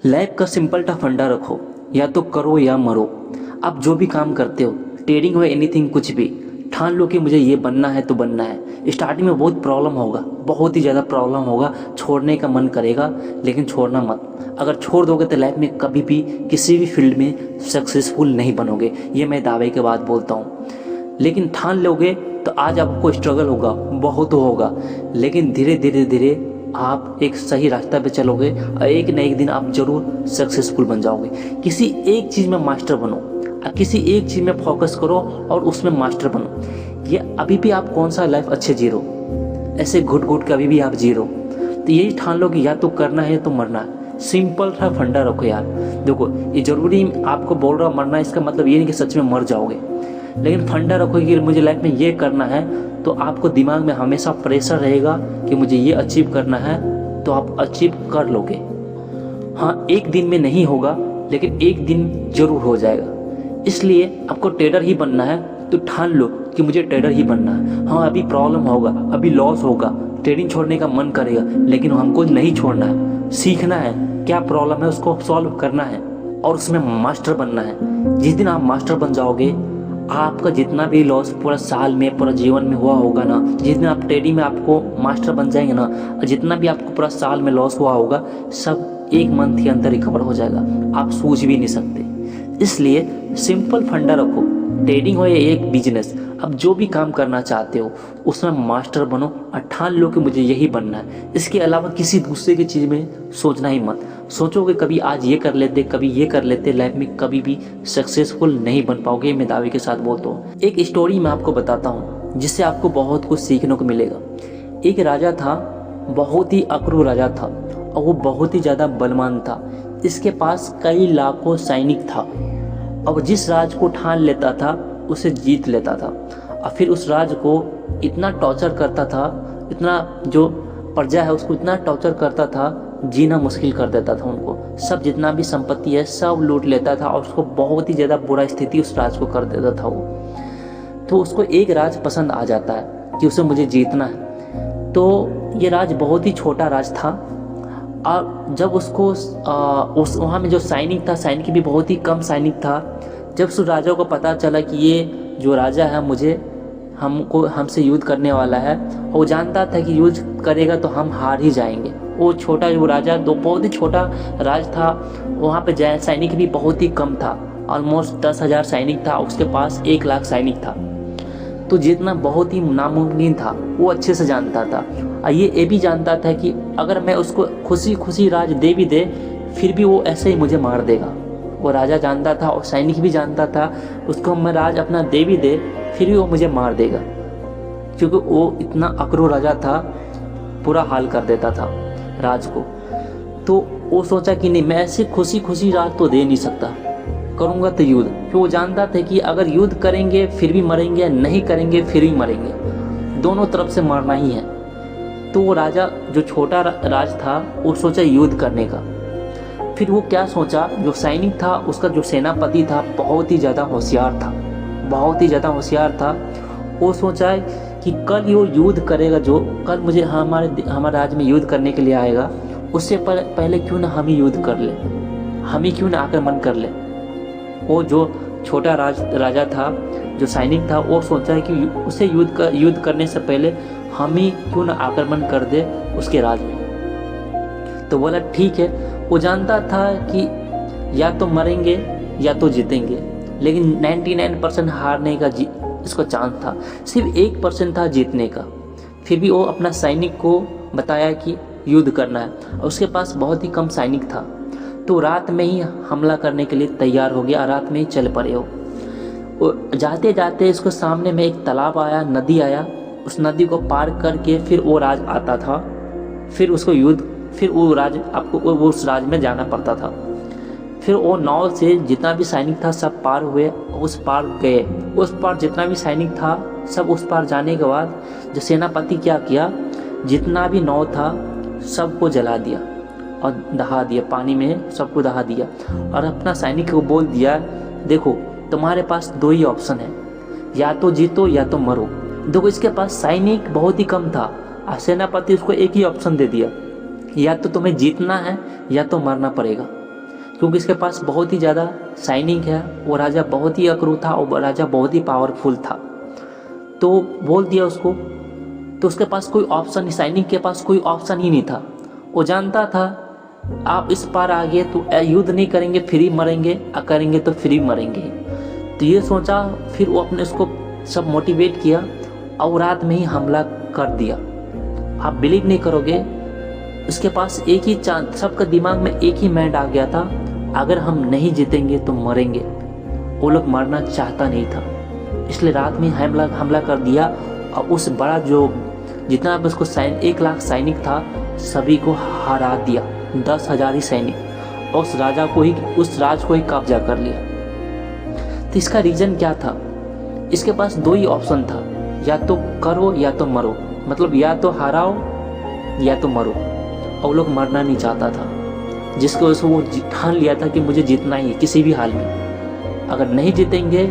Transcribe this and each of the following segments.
Life का simple सा फंडा रखो, या तो करो या मरो। आप जो भी काम करते हो, ट्रेडिंग हो एनीथिंग, कुछ भी ठान लो कि मुझे ये बनना है तो बनना है। स्टार्टिंग में बहुत प्रॉब्लम होगा, बहुत ही ज़्यादा प्रॉब्लम होगा, छोड़ने का मन करेगा, लेकिन छोड़ना मत। अगर छोड़ दोगे तो लाइफ में कभी भी किसी भी फील्ड में सक्सेसफुल नहीं बनोगे, ये मैं दावे के बाद बोलता हूँ। लेकिन ठान लोगे तो आज आपको स्ट्रगल होगा, बहुत होगा, लेकिन धीरे धीरे धीरे आप एक सही रास्ता पे चलोगे और एक न एक दिन आप जरूर सक्सेसफुल बन जाओगे। किसी एक चीज़ में मास्टर बनो, किसी एक चीज़ में फोकस करो और उसमें मास्टर बनो। ये अभी भी आप कौन सा लाइफ अच्छे जी रहे हो, ऐसे घुट घुट के अभी भी आप जी रहे हो, तो यही ठान लो कि या तो करना है तो मरना है। सिंपल सा फंडा रखो यार। देखो, ये जरूरी आपको बोल रहा मरना, इसका मतलब ये नहीं कि सच में मर जाओगे, लेकिन फंडा रखो कि मुझे लाइफ में ये करना है, तो आपको दिमाग में हमेशा प्रेशर रहेगा कि मुझे ये अचीव करना है, तो आप अचीव कर लोगे। हाँ, एक दिन में नहीं होगा, लेकिन एक दिन जरूर हो जाएगा। इसलिए आपको ट्रेडर ही बनना है तो ठान लो कि मुझे ट्रेडर ही बनना है। हाँ, अभी प्रॉब्लम होगा, अभी लॉस होगा, ट्रेडिंग छोड़ने का मन करेगा, लेकिन हमको नहीं छोड़ना है। सीखना है क्या प्रॉब्लम है, उसको सॉल्व करना है और उसमें मास्टर बनना है। जिस दिन आप मास्टर बन जाओगे, आपका जितना भी लॉस पूरा साल में, पूरा जीवन में हुआ होगा ना, जिस दिन आप ट्रेडिंग में आपको मास्टर बन जाएंगे ना, जितना भी आपको पूरा साल में लॉस हुआ होगा, सब एक मंथ के अंदर रिकवर हो जाएगा। आप सोच भी नहीं सकते। इसलिए सिंपल फंडा रखो, ट्रेडिंग हो या एक बिजनेस, अब जो भी काम करना चाहते हो उसमें मास्टर बनो और ठान लो कि मुझे यही बनना है। इसके अलावा किसी दूसरे की चीज़ में सोचना ही मत। सोचोगे कभी आज ये कर लेते, कभी ये कर लेते, लाइफ में कभी भी सक्सेसफुल नहीं बन पाओगे, मैं दावे के साथ बोलता हूँ। एक स्टोरी मैं आपको बताता हूँ जिससे आपको बहुत कुछ सीखने को मिलेगा। एक राजा था, बहुत ही अक्रूर राजा था और वो बहुत ही ज़्यादा बलवान था। इसके पास कई लाखों सैनिक था और जिस राज को ठान लेता था उसे जीत लेता था। और फिर उस राज को इतना टॉर्चर करता था, इतना जो प्रजा है उसको इतना टॉर्चर करता था, जीना मुश्किल कर देता था उनको। सब जितना भी संपत्ति है सब लूट लेता था और उसको बहुत ही ज़्यादा बुरा स्थिति उस राज को कर देता था वो। तो उसको एक राज पसंद आ जाता है कि उसे मुझे जीतना है। तो ये राज बहुत ही छोटा राज था और जब उसको उस वहाँ में जो सैनिक था, सैनिक भी बहुत ही कम सैनिक था। जब उस राजा को पता चला कि ये जो राजा है हमसे युद्ध करने वाला है, वो जानता था कि युद्ध करेगा तो हम हार ही जाएंगे। वो छोटा जो राजा, तो बहुत ही छोटा राज था, वहाँ पे सैनिक भी बहुत ही कम था, ऑलमोस्ट 10,000 सैनिक था, उसके पास 1 लाख सैनिक था। तो जीतना बहुत ही नामुमकिन था, वो अच्छे से जानता था। और ये भी जानता था कि अगर मैं उसको खुशी खुशी राज दे भी दे, फिर भी वो ऐसे ही मुझे मार देगा। वो राजा जानता था और सैनिक भी जानता था, उसको मैं राज अपना दे भी दे फिर भी वो मुझे मार देगा, क्योंकि वो इतना अक्रूर राजा था, पूरा हाल कर देता था राज को। तो वो सोचा कि नहीं, मैं ऐसे खुशी खुशी राज तो दे नहीं सकता, करूँगा तो युद्ध। फिर वो जानता था कि अगर युद्ध करेंगे फिर भी मरेंगे, नहीं करेंगे फिर भी मरेंगे, दोनों तरफ से मरना ही है। तो वो राजा जो छोटा राज था वो सोचा युद्ध करने का। फिर वो क्या सोचा, जो सैनिक था उसका जो सेनापति था बहुत ही ज़्यादा होशियार था, बहुत ही ज़्यादा होशियार था। वो सोचा कि कल वो युद्ध करेगा, जो कल मुझे हमारे राज्य में युद्ध करने के लिए आएगा, उससे पहले क्यों ना हम ही युद्ध कर ले, हम ही क्यों ना आक्रमण कर ले। वो जो छोटा राजा था, जो सैनिक था, वो सोचा कि उसे युद्ध करने से पहले हम ही क्यों ना आक्रमण कर दे उसके राज में। तो बोला ठीक है। वो जानता था कि या तो मरेंगे या तो जीतेंगे, लेकिन 99% हारने का इसको चांस था, सिर्फ 1% था जीतने का। फिर भी वो अपना सैनिक को बताया कि युद्ध करना है और उसके पास बहुत ही कम सैनिक था। तो रात में ही हमला करने के लिए तैयार हो गया, रात में ही चल पड़े वो। जाते जाते इसको सामने में एक तालाब आया, नदी आया, उस नदी को पार करके फिर वो राज आता था। फिर उसको फिर वो राज आपको वो उस राज में जाना पड़ता था। फिर वो नाव से जितना भी सैनिक था सब पार हुए, उस पार गए। उस पार जितना भी सैनिक था सब उस पार जाने के बाद जो सेनापति क्या किया, जितना भी नाव था सबको जला दिया और दहा दिया, पानी में सबको दहा दिया और अपना सैनिक को बोल दिया, देखो तुम्हारे पास 2 ही ऑप्शन है, या तो जीतो या तो मरो। देखो, इसके पास सैनिक बहुत ही कम था और सेनापति उसको एक ही ऑप्शन दे दिया, या तो तुम्हें जीतना है या तो मरना पड़ेगा। क्योंकि इसके पास बहुत ही ज़्यादा शाइनिंग है। वो राजा बहुत ही अक्रूर था और वो राजा बहुत ही पावरफुल था। तो बोल दिया उसको, तो उसके पास कोई ऑप्शन नहीं, शाइनिंग के पास कोई ऑप्शन ही नहीं था। वो जानता था आप इस पार आ गए तो युद्ध नहीं करेंगे फ्री मरेंगे, करेंगे तो फ्री मरेंगे। तो ये सोचा, फिर वो अपने उसको सब मोटिवेट किया और रात में ही हमला कर दिया। आप बिलीव नहीं करोगे, उसके पास एक ही चांस, सबका दिमाग में एक ही माइंड आ गया था, अगर हम नहीं जीतेंगे तो मरेंगे। वो लोग मरना चाहता नहीं था, इसलिए रात में हमला कर दिया। और उस बड़ा जो जितना भी उसको 1 लाख सैनिक था सभी को हरा दिया, 10,000 ही सैनिक, और उस राज को ही कब्जा कर लिया। तो इसका रीज़न क्या था? इसके पास 2 ही ऑप्शन था, या तो करो या तो मरो, मतलब या तो हराओ या तो मरो। और वो लोग मरना नहीं चाहता था, जिसकी वजह से वो ठान लिया था कि मुझे जीतना ही है किसी भी हाल में। अगर नहीं जीतेंगे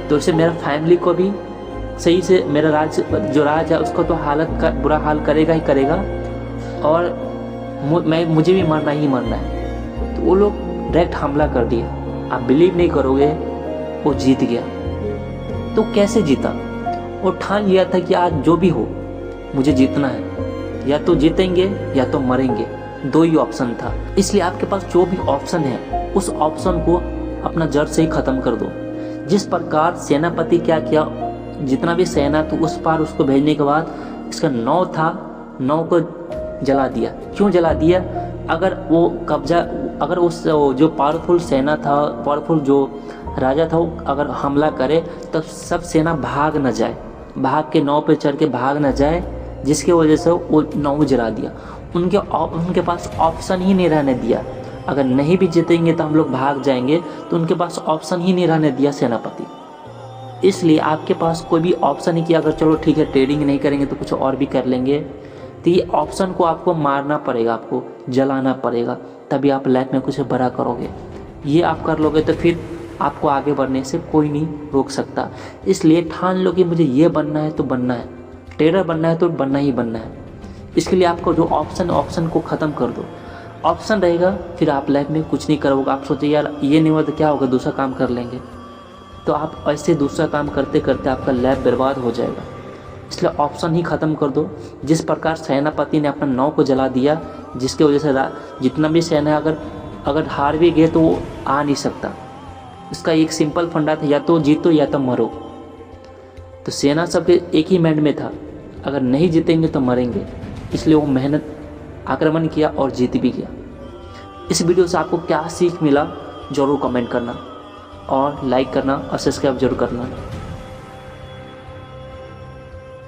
तो इससे मेरा फैमिली को भी सही से, मेरा राज है उसको तो बुरा हाल करेगा ही करेगा, और मुझे भी मरना ही मरना है। तो वो लोग डायरेक्ट हमला कर दिया। आप बिलीव नहीं करोगे, वो जीत गया। तो कैसे जीता? वो ठान लिया था कि आज जो भी हो मुझे जीतना है, या तो जीतेंगे या तो मरेंगे, 2 ही ऑप्शन था। इसलिए आपके पास जो भी ऑप्शन है उस ऑप्शन को अपना जड़ से ही ख़त्म कर दो। जिस प्रकार सेनापति क्या किया, जितना भी सेना तो उस पार उसको भेजने के बाद इसका 9 था, 9 को जला दिया। क्यों जला दिया? अगर उस जो पावरफुल सेना था, पावरफुल जो राजा था, वो अगर हमला करे तो सब सेना भाग न जाए, भाग के 9 पे चढ़ के भाग न जाए, जिसकी वजह से वो 9 जला दिया। उनके पास ऑप्शन ही नहीं रहने दिया। अगर नहीं भी जीतेंगे तो हम लोग भाग जाएंगे, तो उनके पास ऑप्शन ही नहीं रहने दिया सेनापति। इसलिए आपके पास कोई भी ऑप्शन नहीं कि अगर चलो ठीक है ट्रेडिंग नहीं करेंगे तो कुछ और भी कर लेंगे, तो ये ऑप्शन को आपको मारना पड़ेगा, आपको जलाना पड़ेगा, तभी आप लाइफ में कुछ बड़ा करोगे। ये आप कर लोगे तो फिर आपको आगे बढ़ने से कोई नहीं रोक सकता। इसलिए ठान लो कि मुझे ये बनना है तो बनना है, ट्रेडर बनना है तो बनना ही बनना है। इसके लिए आपको जो ऑप्शन को ख़त्म कर दो। ऑप्शन रहेगा फिर आप लाइफ में कुछ नहीं करोगे। आप सोचिए यार ये नहीं हुआ तो क्या होगा, दूसरा काम कर लेंगे, तो आप ऐसे दूसरा काम करते करते आपका लाइफ बर्बाद हो जाएगा। इसलिए ऑप्शन ही ख़त्म कर दो। जिस प्रकार सेनापति ने अपना 9 को जला दिया, जिसकी वजह से जितना भी सेना अगर हार भी गए तो वो आ नहीं सकता। इसका एक सिंपल फंडा था, या तो जीतो या तो मरो। तो सेना सबके एक ही माइंड में था, अगर नहीं जीतेंगे तो मरेंगे। इसलिए वो मेहनत आक्रमण किया और जीत भी गया। इस वीडियो से आपको क्या सीख मिला ज़रूर कमेंट करना, और लाइक करना और सब्सक्राइब जरूर करना।